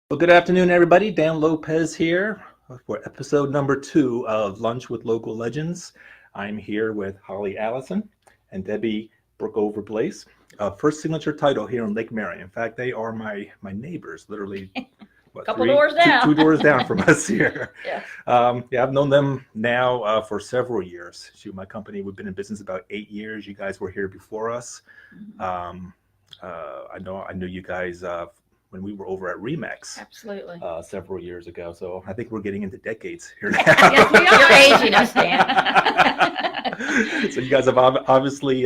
Well, good afternoon, everybody. Dan Lopez here for episode number 2 of Lunch with Local Legends. I'm here with Holly Allison and Debbie Brookover-Blaise. First signature title here in Lake Mary. In fact, they are my neighbors, literally, Couple doors down. two doors down from us here. Yes. Yeah, I've known them now for several years. Shoot, my company, we've been in business about 8 years. You guys were here before us. I knew you guys when we were over at Remax. Absolutely. Several years ago. So I think we're getting into decades here now. Yes, we are. You're aging us, Dan. So you guys have obviously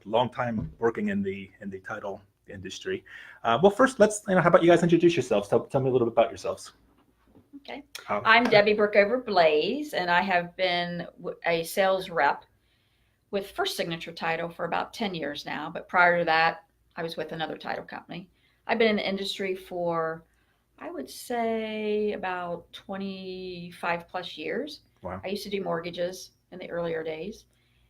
long time working in the title industry. Well, first, let's how about you guys introduce yourselves? Tell me a little bit about yourselves. Okay. I'm Debbie Brookover-Blaise, and I have been a sales rep with First Signature Title for about 10 years now. But prior to that, I was with another title company. I've been in the industry for, I would say, about 25 plus years. Wow. I used to do mortgages in the earlier days,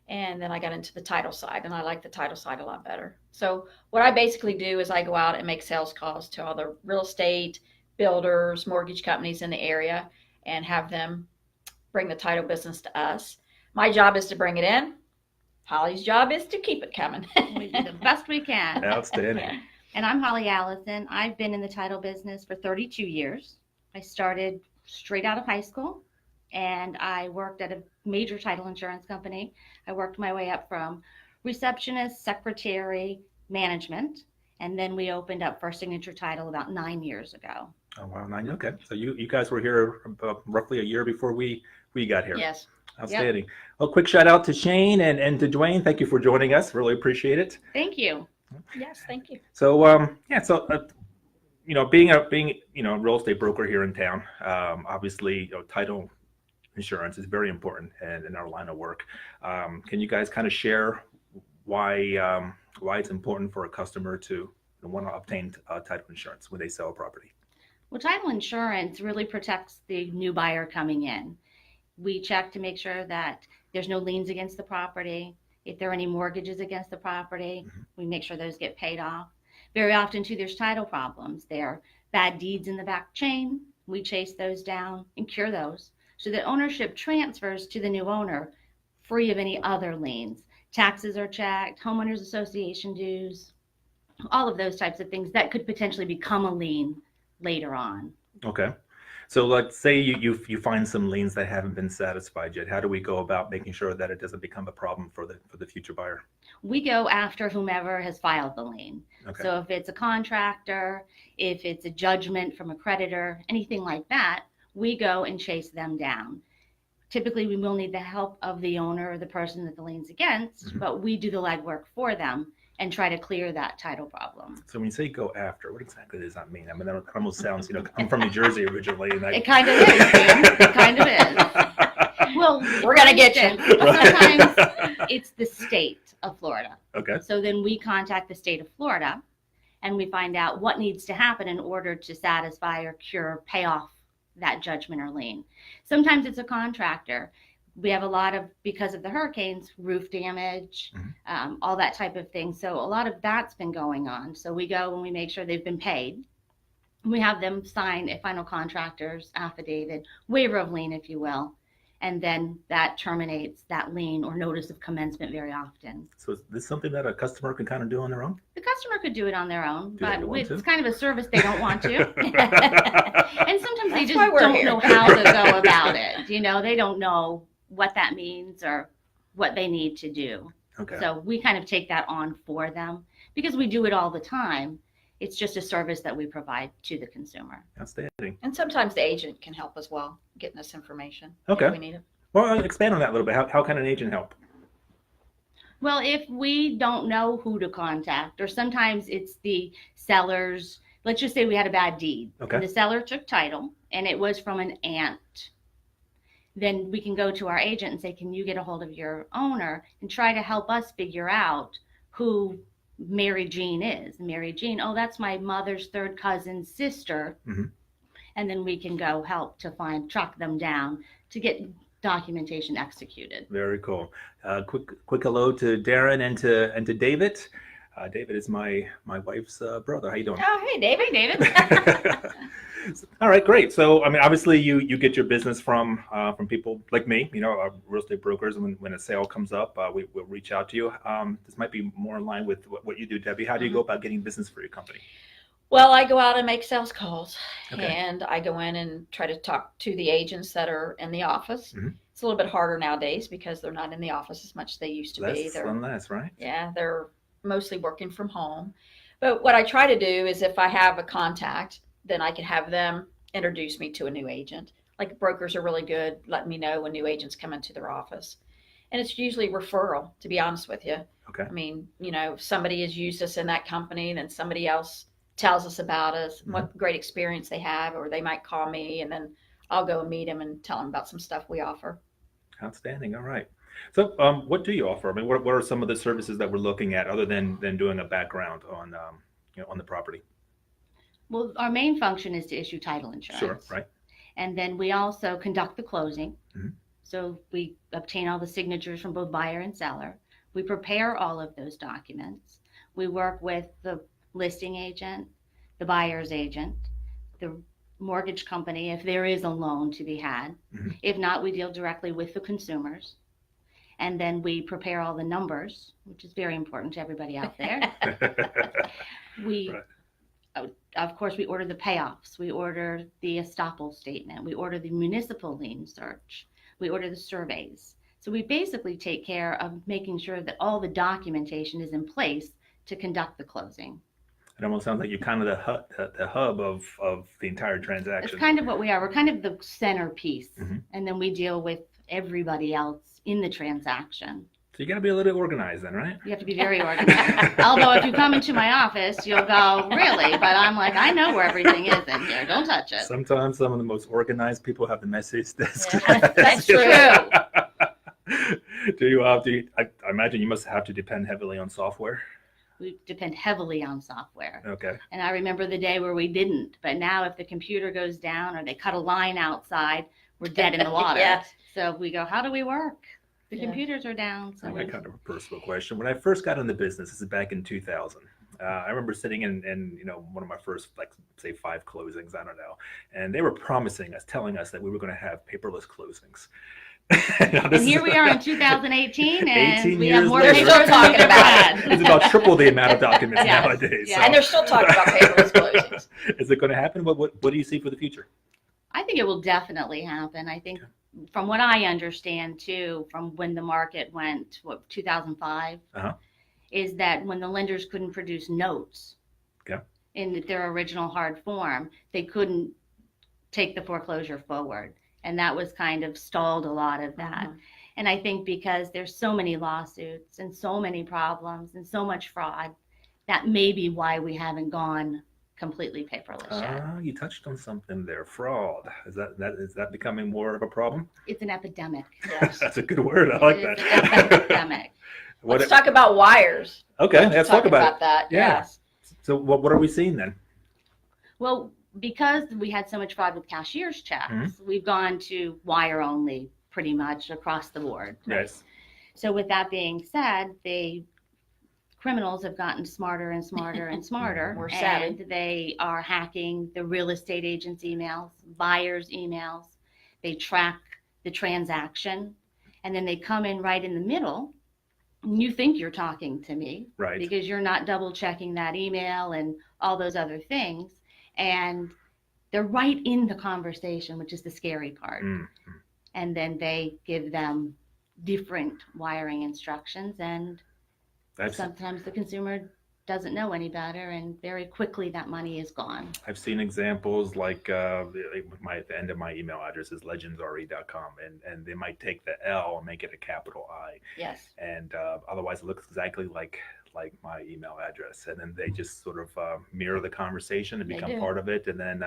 and then I got into the title side, and I like the title side a lot better. So what I basically do is I go out and make sales calls to all the real estate builders, mortgage companies in the area, and have them bring the title business to us. My job is to bring it in. Holly's job is to keep it coming. We do the best we can. Outstanding. And I'm Holly Allison. I've been in the title business for 32 years. I started straight out of high school, and I worked at a major title insurance company. I worked my way up from receptionist, secretary, management, and then we opened up First Signature Title about 9 years ago. Oh, wow. 9. Okay. So you guys were here roughly a year before we got here. Yes. Outstanding. Yep. Well, quick shout out to Shane and to Dwayne. Thank you for joining us. Really appreciate it. Thank you. Yes, thank you. So being a real estate broker here in town, obviously title insurance is very important in our line of work. Can you guys kind of share why it's important for a customer to want to obtain title insurance when they sell a property? Well, title insurance really protects the new buyer coming in. We check to make sure that there's no liens against the property. If there are any mortgages against the property, we make sure those get paid off. Very often, too, there's title problems. There are bad deeds in the back chain. We chase those down and cure those so that ownership transfers to the new owner free of any other liens. Taxes are checked, homeowners association dues, all of those types of things that could potentially become a lien later on. Okay. So let's say you find some liens that haven't been satisfied yet. How do we go about making sure that it doesn't become a problem for the future buyer? We go after whomever has filed the lien. Okay. So if it's a contractor, if it's a judgment from a creditor, anything like that, we go and chase them down. Typically, we will need the help of the owner or the person that the lien's against, but we do the legwork for them and try to clear that title problem. So when you say go after, what exactly does that mean? I mean, that almost sounds, I'm from New Jersey originally. And It kind of is, Dan. It kind of is. Well, We're going to get you. Sometimes it's the state of Florida. Okay. So then we contact the state of Florida and we find out what needs to happen in order to satisfy or cure, pay off that judgment or lien. Sometimes it's a contractor. We have a lot of, because of the hurricanes, roof damage, all that type of thing. So a lot of that's been going on. So we go and we make sure they've been paid. We have them sign a final contractor's affidavit, waiver of lien, if you will. And then that terminates that lien or notice of commencement very often. So is this something that a customer can kind of do on their own? The customer could do it on their own, but it's to? kind of a service they don't want to. And sometimes they just don't know how to go about it. They don't know what that means or what they need to do. Okay. So we kind of take that on for them because we do it all the time. It's just a service that we provide to the consumer. Outstanding. And sometimes the agent can help as well, getting us information. Okay. If we need it. Well, expand on that a little bit. How can an agent help? Well, if we don't know who to contact, or sometimes it's the sellers, let's just say we had a bad deed. Okay. And the seller took title and it was from an aunt. Then we can go to our agent and say, can you get a hold of your owner and try to help us figure out who Mary Jean is. Mary Jean, oh, that's my mother's third cousin's sister. And then we can go help to track them down to get documentation executed. Very cool. Quick hello to Darren and to David. David is my wife's brother. How you doing? Oh, hey, David. right, great. So, I mean, obviously, you get your business from people like me, real estate brokers. And when a sale comes up, we'll reach out to you. This might be more in line with what you do, Debbie. How do you go about getting business for your company? Well, I go out and make sales calls, Okay. and I go in and try to talk to the agents that are in the office. Mhm. It's a little bit harder nowadays because they're not in the office as much as they used to be. Less and less, right? Yeah, they're mostly working from home. But what I try to do is if I have a contact, then I can have them introduce me to a new agent. Like brokers are really good letting me know when new agents come into their office. And it's usually referral, to be honest with you. Okay. I mean, if somebody has used us in that company, then somebody else tells us about us, what great experience they have, or they might call me and then I'll go and meet them and tell them about some stuff we offer. Outstanding. All right. So, what do you offer? I mean, what are some of the services that we're looking at other than doing a background on on the property? Well, our main function is to issue title insurance. Sure. Right. And then we also conduct the closing. Mhm. So we obtain all the signatures from both buyer and seller. We prepare all of those documents. We work with the listing agent, the buyer's agent, the mortgage company, if there is a loan to be had. Mhm. If not, we deal directly with the consumers. And then we prepare all the numbers, which is very important to everybody out there. We, Right. of course, we order the payoffs. We order the estoppel statement. We order the municipal lien search. We order the surveys. So we basically take care of making sure that all the documentation is in place to conduct the closing. It almost sounds like you're kind of the hub of the entire It's transaction. kind of what we are. We're kind of the centerpiece. Mhm. And then we deal with everybody else in the transaction. So you got to be a little organized then, right? You have to be very organized. Although if you come into my office, you'll go, really? But I'm like, I know where everything is in here. Don't touch it. Sometimes some of the most organized people have the messiest desk. Yeah, that's true. I imagine you must have to depend heavily on software. We depend heavily on software. Okay. And I remember the day where we didn't. But now if the computer goes down or they cut a line outside, we're dead in the water. Yeah. So we go, how do we work? The Yeah. computers are down. So I got kind of a personal question. When I first got into business, this is back in 2000. I remember sitting in one of my first, like, say 5 closings, I don't know, and they were promising us, telling us that we were going to have paperless closings. and here we are in 2018, and 18 we have years more later. papers They're than still talking we've about ever it. had. It's about triple the amount of documents Yes, nowadays. yes. So. And they're still talking about paperless closings. Is it going to happen? What do you see for the future? I think it will definitely happen. I think from what I understand too, from when the market went, 2005, Uh-huh. is that when the lenders couldn't produce notes Okay. in their original hard form, they couldn't take the foreclosure forward. And that was kind of stalled a lot of that. Mhm. And I think because there's so many lawsuits and so many problems and so much fraud, that may be why we haven't gone completely paperless yet. You touched on something there. Fraud. Is that becoming more of a problem? It's an epidemic. Yes. That's a good word. I like It is that. an epidemic. Let's talk about wires. Okay, let's talk about it. that. Yeah. Yes. So what are we seeing then? Well, because we had so much fraud with cashier's checks, Mm-hmm. we've gone to wire only pretty much across the board. Yes. So with that being said, criminals have gotten smarter and smarter and smarter. More savvy. And they are hacking the real estate agents' emails, buyers' emails. They track the transaction, and then they come in right in the middle. And you think you're talking to me Right. because you're not double checking that email and all those other things. And they're right in the conversation, which is the scary part. Mm. And then they give them different wiring instructions, and sometimes the consumer doesn't know any better, and very quickly that money is gone. I've seen examples like the end of my email address is legendsre.com, and they might take the L and make it a capital I, Yes. and otherwise it looks exactly like my email address, and then they just sort of mirror the conversation and They become do. part of it, and then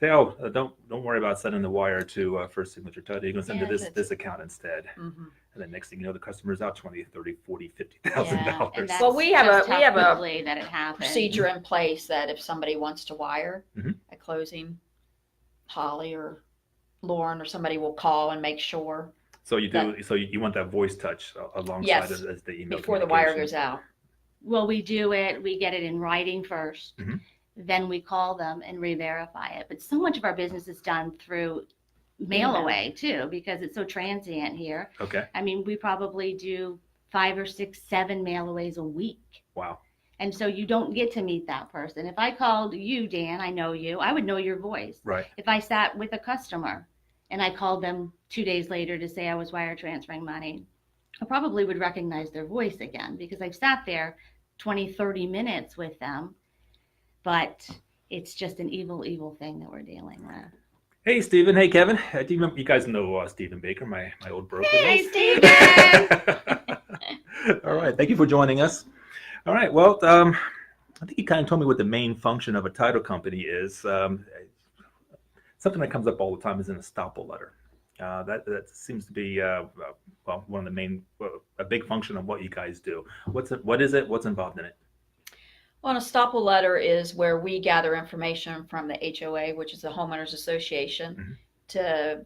say, oh, don't worry about sending the wire to First Signature Title. You're going to send Yeah, to this account instead. Mhm. And then next thing you know, the customer's out $20, $30, $40, $50,000. And that's Well, we have just a- how we have a quickly that it happens. Procedure in place that if somebody wants to wire Mhm. a closing, Holly or Lauren or somebody will call and make sure So you do. So you want that voice touch alongside Yes, as the email before the wire communication. goes out. Well, we do it. We get it in writing first. Mhm. then we call them and re-verify it. But so much of our business is done through mail Email. away too, because it's so transient here. Okay. I mean, we probably do 5 or 6, 7 mailaways a week. Wow. And so you don't get to meet that person. If I called you, Dan, I know you, I would know your voice. Right. If I sat with a customer and I called them 2 days later to say I was wire transferring money, I probably would recognize their voice again because I've sat there 20, 30 minutes with them. But it's just an evil, evil thing that we're dealing with. Hey, Stephen. Hey, Kevin. Do you remember, you guys know Stephen Baker, my old broker? Hey, Stephen! All right. Thank you for joining us. All right. Well, I think you kind of told me what the main function of a title company is. Something that comes up all the time is an estoppel letter. That seems to be well, one of the main, a big function of what you guys do. What is it? What's involved in it? Well, an estoppel letter is where we gather information from the HOA, which is the homeowners association, to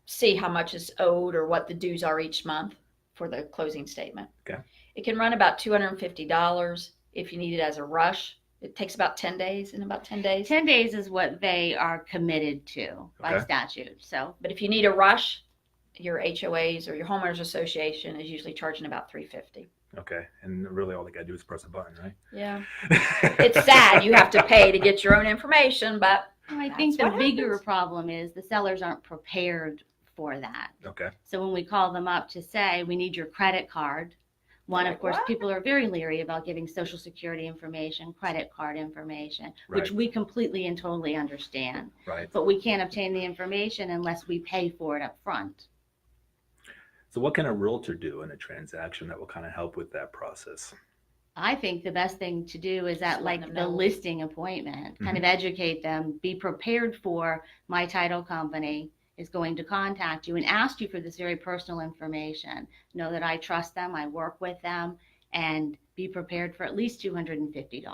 see how much is owed or what the dues are each month for the closing statement. Okay. It can run about $250 if you need it as a rush. It takes about 10 days. 10 days. 10 days is what they are committed to by statute. So, but if you need a rush, your HOAs or your homeowners association is usually charging about $350. Okay, and really all they gotta do is press a button, right? Yeah. It's sad you have to pay to get your own information, but I think the what bigger happens. problem is the sellers aren't prepared for that. Okay. So when we call them up to say, we need your credit card, one, They're of course, what? people are very leery about giving Social Security information, credit card information, which Right. we completely and totally understand. Right. But we can't obtain the information unless we pay for it up front. So what can a realtor do in a transaction that will kind of help with that process? I think the best thing to do is at Just let like them the know. listing appointment, kind of educate them, be prepared for my title company is going to contact you and ask you for this very personal information. Know that I trust them, I work with them, and be prepared for at least $250.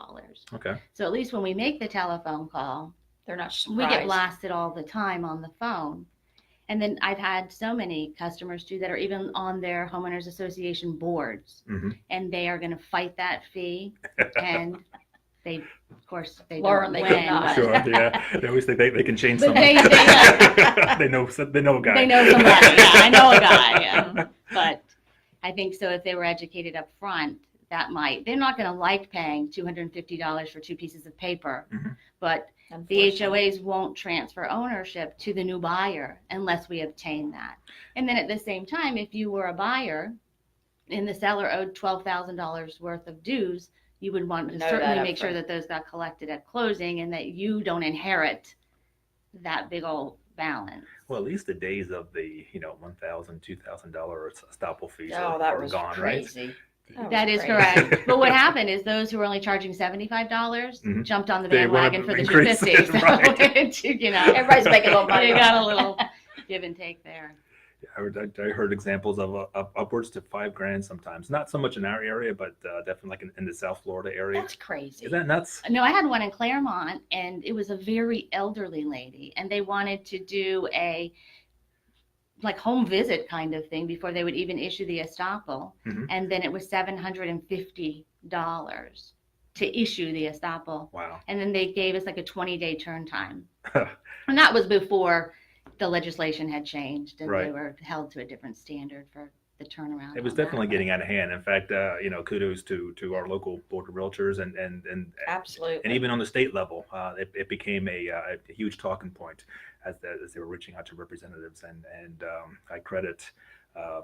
Okay. So at least when we make the telephone call, they're not surprised. we get blasted all the time on the phone. And then I've had so many customers too that are even on their homeowners association boards, and they are going to fight that fee, and they, of course, they Learn don't they win. cannot. Sure. Yeah. They always think they can change But something. they They know a guy. They know somebody. Yeah, I know a guy. Yeah. But I think so. If they were educated up front, they're not going to like paying $250 for 2 pieces of paper, but the Unfortunately. HOAs won't transfer ownership to the new buyer unless we obtain that. And then at the same time, if you were a buyer and the seller owed $12,000 worth of dues, you would want to Know certainly that make sure upfront. that those got collected at closing and that you don't inherit that big old balance. Well, at least the days of the $1,000, $2,000 estoppel fees Oh, are that was gone, crazy. That is correct. But what happened is those who were only charging $75 jumped on the They bandwagon wanted for to the increase $250. it, So right. Everybody's making a little money. They got a little give and take there. I heard examples of upwards to $5,000 sometimes. Not so much in our area, but definitely like in the South Florida area. That's crazy. Is that nuts? No, I had one in Claremont, and it was a very elderly lady, and they wanted to do a like home visit kind of thing before they would even issue the estoppel, and then it was $750 to issue the estoppel. Wow. And then they gave us like a 20-day turn time. And that was before the legislation had changed and Right. they were held to a different standard for the turnaround. It was on that. definitely getting out of hand. In fact, kudos to our local board of realtors and Absolutely. and even on the state level, it became a huge talking point as they were reaching out to representatives, and I credit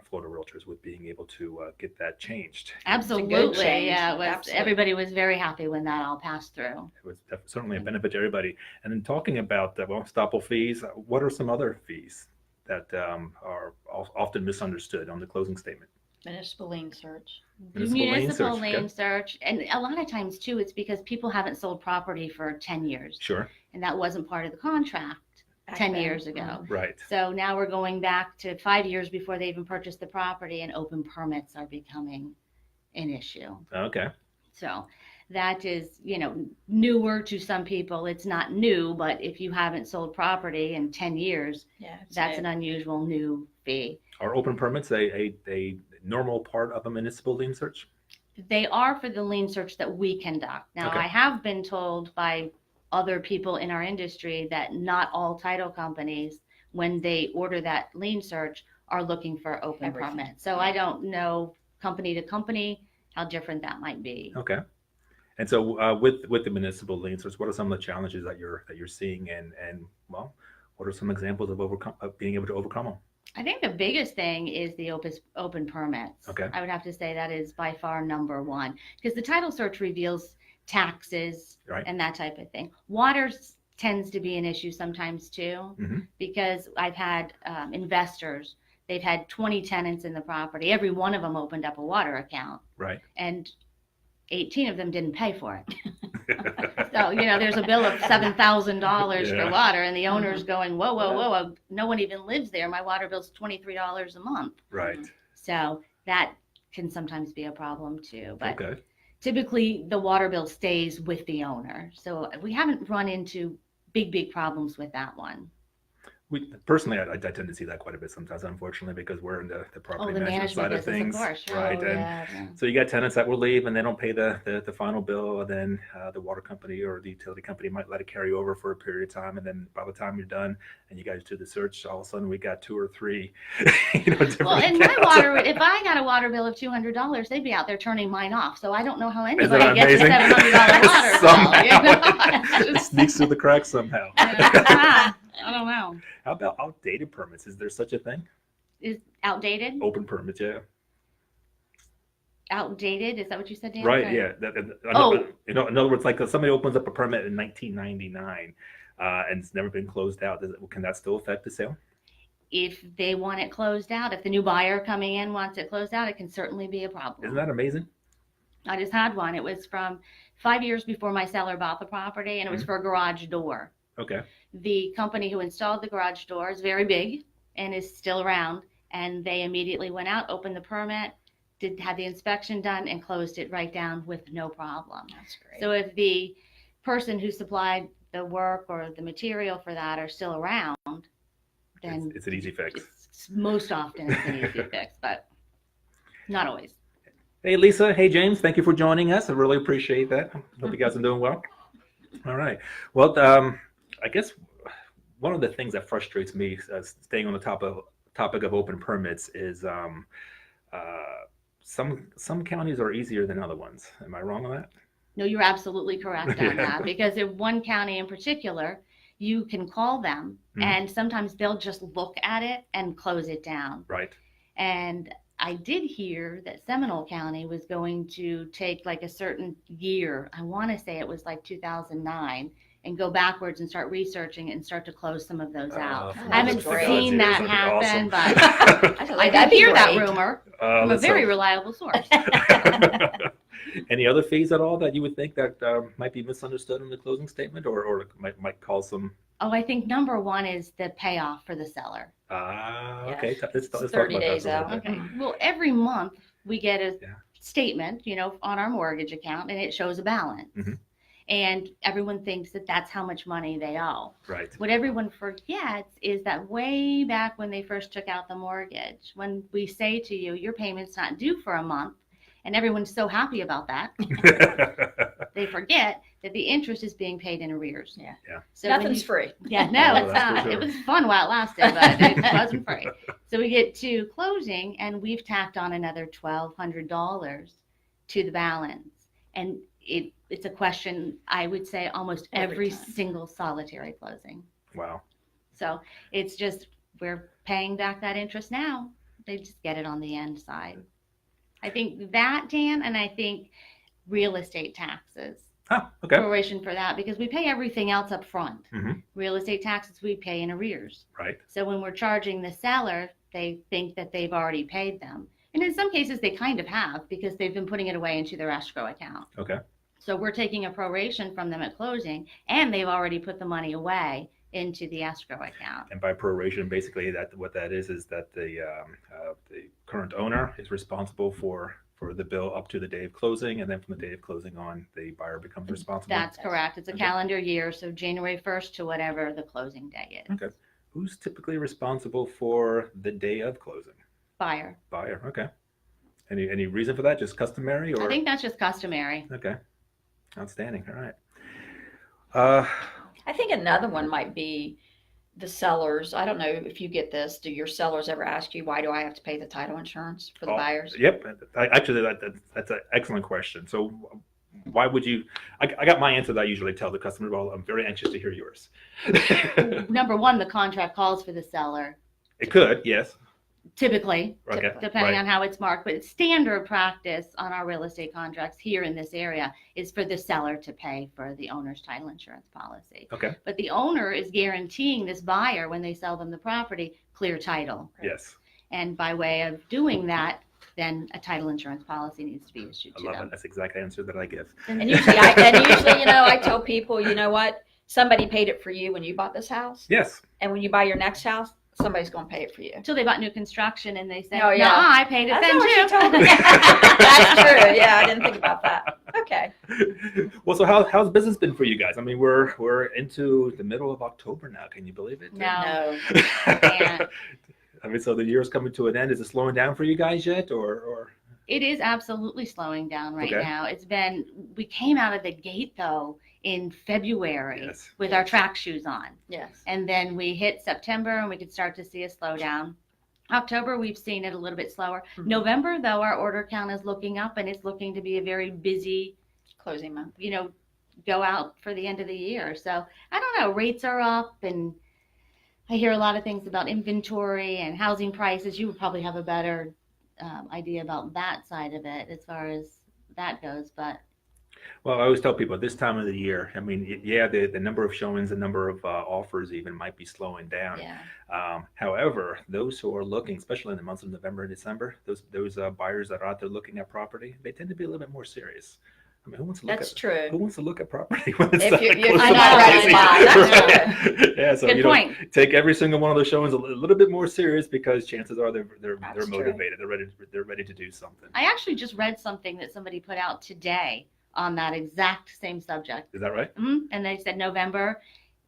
Florida realtors with being able to get that changed. Absolutely, change. yeah. It was, Absolutely. everybody was very happy when that all passed through. It was certainly a benefit to everybody. And then talking about estoppel fees, what are some other fees that are often misunderstood on the closing statement? Municipal lien search. Municipal lien okay. search, and a lot of times too, it's because people haven't sold property for 10 years, Sure. and that wasn't part of the contract Back 10 then. years ago. Right. So now we're going back to 5 years before they even purchased the property, and open permits are becoming an issue. Okay. So that is, newer to some people. It's not new, but if you haven't sold property in 10 years, Yeah, it's that's new. an unusual new fee. Are open permits a normal part of a municipal lien search? They are for the lien search that we conduct. Now, Okay. I have been told by other people in our industry that not all title companies, when they order that lien search, are looking for open Everything. permits. So I don't know company to company how different that might be. Okay. And so with the municipal lien search, what are some of the challenges that you're seeing, and well, what are some examples of being able to overcome them? I think the biggest thing is the open permits. Okay. I would have to say that is by far number one, because the title search reveals taxes Right. and that type of thing. Water tends to be an issue sometimes too, Mm-hmm. because I've had investors, they've had 20 tenants in the property. Every one of them opened up a water account, Right. and 18 of them didn't pay for it. So, there's a bill of $7,000 Yeah. for water, and the owner's going, whoa, no one even lives there. My water bill's $23 a month. Right. So that can sometimes be a problem too. But Okay. typically the water bill stays with the owner. So we haven't run into big problems with that one. Personally, I tend to see that quite a bit sometimes, unfortunately, because we're in the property the management side of business, things, of course. Sure. right? Oh, And yeah. so you got tenants that will leave and they don't pay the final bill, and then the water company or the utility company might let it carry over for a period of time, and then by the time you're done and you guys do the search, all of a sudden we got 2 or 3, different Well, and my accounts. water, if I got a water bill of $200, they'd be out there turning mine off. So I don't know how Isn't anybody that gets a amazing? $700 water bill. It sneaks through the cracks somehow. I don't know. How about outdated permits? Is there such a thing? Is outdated? Open permits, yeah. Outdated? Is that what you said, Dan? Right, Sorry. yeah. In other words, like if somebody opens up a permit in 1999 and it's never been closed out, can that still affect the sale? If they want it closed out, if the new buyer coming in wants it closed out, it can certainly be a problem. Isn't that amazing? I just had one. It was from 5 years before my seller bought the property, and it was for a garage door. Okay. The company who installed the garage door is very big and is still around, and they immediately went out, opened the permit, had the inspection done, and closed it right down with no problem. That's great. So if the person who supplied the work or the material for that are still around, then It's an easy fix. most often it's an easy fix, but not always. Hey, Lisa. Hey, James. Thank you for joining us. I really appreciate that. Hope you guys are doing well. All right. Well, I guess one of the things that frustrates me, staying on the topic of open permits, is some counties are easier than other ones. Am I wrong on that? No, you're absolutely correct on that, because in one county in particular, you can call them and sometimes they'll just look at it and close it down. Right. And I did hear that Seminole County was going to take like a certain year, I want to say it was like 2009, and go backwards and start researching it and start to close some of those out. I haven't seen that happen, but I did hear that rumor from a very reliable source. Any other fees at all that you would think that might be misunderstood in the closing statement, or might cause some? Oh, I think number one is the payoff for the seller. Okay. Let's talk 30 about days that. out. Okay. Well, every month we get a Yeah. statement, on our mortgage account, and it shows a balance. Mhm. And everyone thinks that that's how much money they owe. Right. What everyone forgets is that way back when they first took out the mortgage, when we say to you, your payment's not due for a month, and everyone's so happy about that, they forget that the interest is being paid in arrears. Yeah. Yeah. So when Nothing's free. Yeah, no, Oh, it's that's for not. sure. It was fun while it lasted, but it wasn't free. So we get to closing, and we've tacked on another $1,200 to the balance. And it's a question, I would say, almost every time. single solitary closing. Wow. So it's just, we're paying back that interest now. They just get it on the end side. I think that, Dan, and I think real estate taxes. Oh, okay. Proration for that, because we pay everything else up front. Mhm. Real estate taxes we pay in arrears. Right. So when we're charging the seller, they think that they've already paid them. And in some cases they kind of have, because they've been putting it away into their escrow account. Okay. So we're taking a proration from them at closing, and they've already put the money away into the escrow account. And by proration, basically, what that is that the current owner is responsible for the bill up to the day of closing, and then from the day of closing on, the buyer becomes responsible. That's correct. It's a Okay. calendar year, so January 1st to whatever the closing day is. Okay. Who's typically responsible for the day of closing? Buyer. Buyer. Okay. Any reason for that? Just customary, or? I think that's just customary. Okay, outstanding. All right. I think another one might be the sellers. I don't know if you get this. Do your sellers ever ask you, why do I have to pay the title insurance for the buyers? Yep. Actually, that's an excellent question. So why would you? I got my answer that I usually tell the customer. Well, I'm very anxious to hear yours. Number one, the contract calls for the seller. It could, yes. Typically, Okay. depending Right. on how it's marked, but it's standard practice on our real estate contracts here in this area is for the seller to pay for the owner's title insurance policy. Okay. But the owner is guaranteeing this buyer, when they sell them the property, clear title. Yes. And by way of doing that, then a title insurance policy needs to be issued I to love them. it. That's the exact answer that I give. And usually, I tell people, you know what? Somebody paid it for you when you bought this house, Yes. and when you buy your next house, somebody's going to pay it for you. Until they bought new construction and they say, Oh, no, yeah. I paid it That's then not what she too. told me. That's true. Yeah, I didn't think about that. Okay. Well, so how's business been for you guys? I mean, we're into the middle of October now. Can you believe it? No. No. can't. I mean, so the year's coming to an end. Is it slowing down for you guys yet, or? It is absolutely slowing down right Okay. now. We came out of the gate though in February Yes. with our track shoes on. Yes. And then we hit September and we could start to see a slowdown. October, we've seen it a little bit slower. Mhm. November, though, our order count is looking up and it's looking to be a very busy, Closing month. go out for the end of the year. So I don't know, rates are up and I hear a lot of things about inventory and housing prices. You would probably have a better idea about that side of it as far as that goes, but Well, I always tell people at this time of the year, I mean, yeah, the number of showings, the number of offers even might be slowing down. Yeah. However, those who are looking, especially in the months of November and December, those buyers that are out there looking at property, they tend to be a little bit more serious. I mean, who wants to look That's at true. who wants to look at property when it's If that you're close to not ready to buy, closing? that's Right. Yeah, so good point. take every single one of those showings a little bit more serious because chances are they're That's true. motivated, they're ready to do something. I actually just read something that somebody put out today on that exact same subject. Is that right? And they said November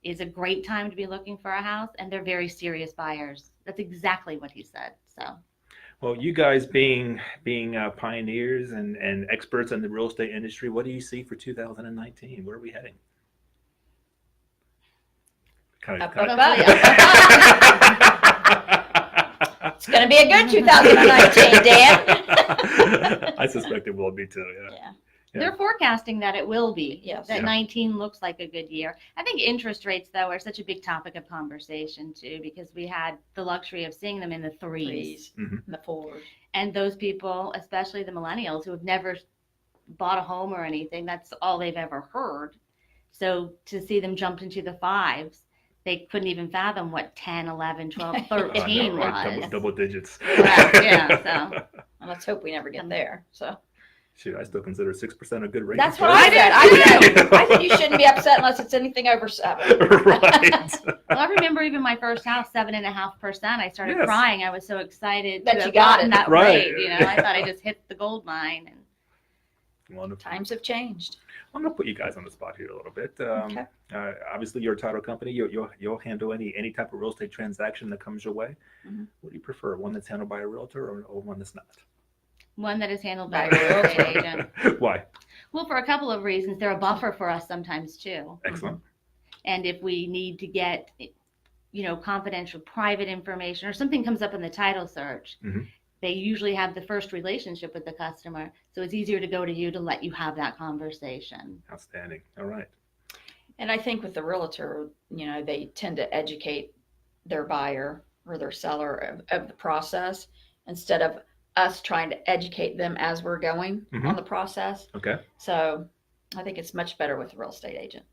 is a great time to be looking for a house, and they're very serious buyers. That's exactly what he said. So Well, you guys being pioneers and experts in the real estate industry, what do you see for 2019? Where are we heading? Up, Kind up, up. It's going to be a good 2019, Dan. I suspect it will be too. Yeah. Yeah. Yeah. they're forecasting that it will be. Yes. That Yeah. 19 looks like a good year. I think interest rates, though, are such a big topic of conversation, too, because we had the luxury of seeing them in the threes. And the fours. And those people, especially the millennials who have never bought a home or anything, that's all they've ever heard. So to see them jump into the fives, they couldn't even fathom what 10, 11, 12, 13 Oh, right. was. Double digits. Correct, yeah, so. And let's hope we never get there. So Shoot, I still consider 6% a good rate. that's what I said. do. I think you shouldn't be upset unless it's anything over 7. Right. Well, I remember even my first house, 7.5%. I started Yes. crying. I was so excited That to you have got gotten it. that Right. rate. I thought I just hit the gold mine. And Wonderful. Times have changed. I'm gonna put you guys on the spot here a little bit. Okay. Obviously, you're a title company. You'll handle any type of real estate transaction that comes your way. Mhm. What do you prefer? One that's handled by a realtor or one that's not? one that is handled by a By a real estate realtor. agent. Why? Well, for a couple of reasons. They're a buffer for us sometimes, too. Excellent. And if we need to get, confidential private information or something comes up in the title search, Mhm. they usually have the first relationship with the customer. So it's easier to go to you to let you have that conversation. Outstanding. All right. And I think with the realtor, they tend to educate their buyer or their seller of the process instead of us trying to educate them as we're going on the process. Okay. So I think it's much better with a real estate agent.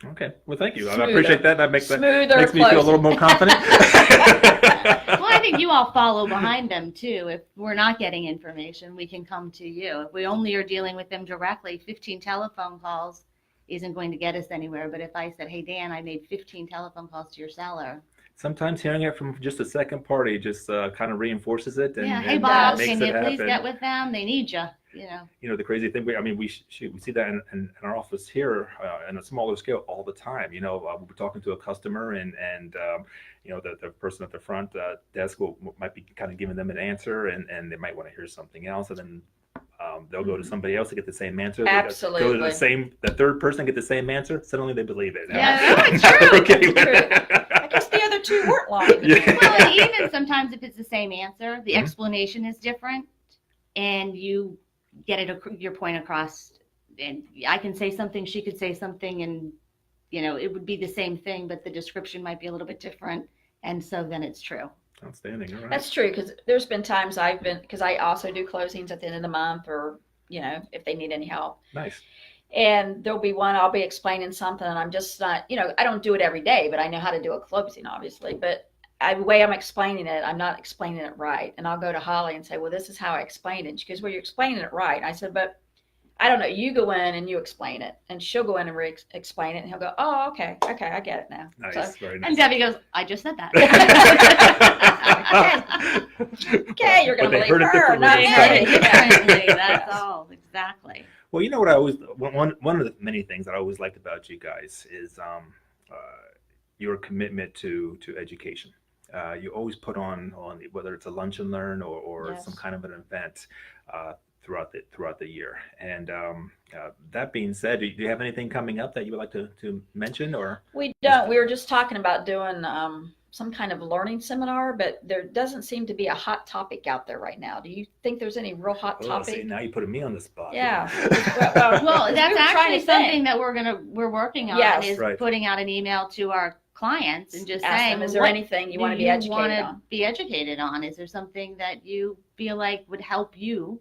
Okay. Well, thank you. I Smoother. appreciate that. That makes Smoother me feel a little more confident. Well, I think you all follow behind them too. If we're not getting information, we can come to you. If we only are dealing with them directly, 15 telephone calls isn't going to get us anywhere. But if I said, hey, Dan, I made 15 telephone calls to your seller. sometimes hearing it from just a second party just kind of reinforces it and, Yeah. Hey, and Bob, makes can it you please happen. get with them? They need you. You know. You know, the crazy thing, I mean, we see that in our office here in a smaller scale all the time. You know, we're talking to a customer and you know, the person at the front desk might be kind of giving them an answer and they might want to hear something else. And then they'll go to somebody else to get the same answer. They go to Absolutely. the third person, get the same answer. Suddenly they believe it. Yeah, no, it's true. Okay. It's true. I guess the other two weren't lying. Yeah. Well, and even sometimes if it's the same answer, the Mhm. explanation is different, and you get your point across. And I can say something, she could say something, and you know it would be the same thing, but the description might be a little bit different, and so then it's true. Outstanding. All right. That's true, because there's been times because I also do closings at the end of the month, or, you know, if they need any help. Nice. And there'll be one, I'll be explaining something, and I'm just not, you know, I don't do it every day, but I know how to do a closing, obviously. But the way I'm explaining it, I'm not explaining it right. And I'll go to Holly and say, well, this is how I explained it. She goes, well, you're explaining it right. And I said, but I don't know. You go in and you explain it, and she'll go in and explain it, and he'll go, "Oh, okay, I get it now." Nice. So, Very nice. And Debbie goes, I just said that. okay, you're going But to they believe heard it her, not They me. heard it Yeah. differently. That's all. Exactly. Well, you know what I always one of the many things that I always liked about you guys is your commitment to education. You always put on whether it's a lunch and learn or Yes. some kind of an event throughout the year. And that being said, do you have anything coming up that you would like to mention or? We don't. We were just talking about doing some kind of learning seminar, but there doesn't seem to be a hot topic out there right now. Do you think there's any real hot Oh, topic? see, now you're putting me on the spot. Yeah. Well, We that's were trying actually to something think. that we're working on Yes. is Right. putting out an email to our clients and just Ask saying, them, is there what anything you do want to be you educated wanna on? be educated on? Is there something that you feel like would help you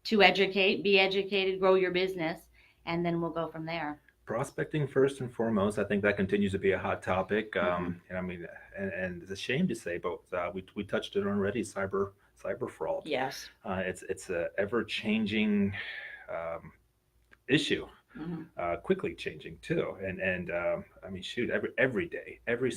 to be educated, grow your business, and then we'll go from there. Prospecting first and foremost. I think that continues to be a hot topic. And I mean, and it's a shame to say, but we touched it already. Cyber fraud. Yes. It's a ever changing issue, Mhm. quickly changing too. And I mean, shoot, every day, every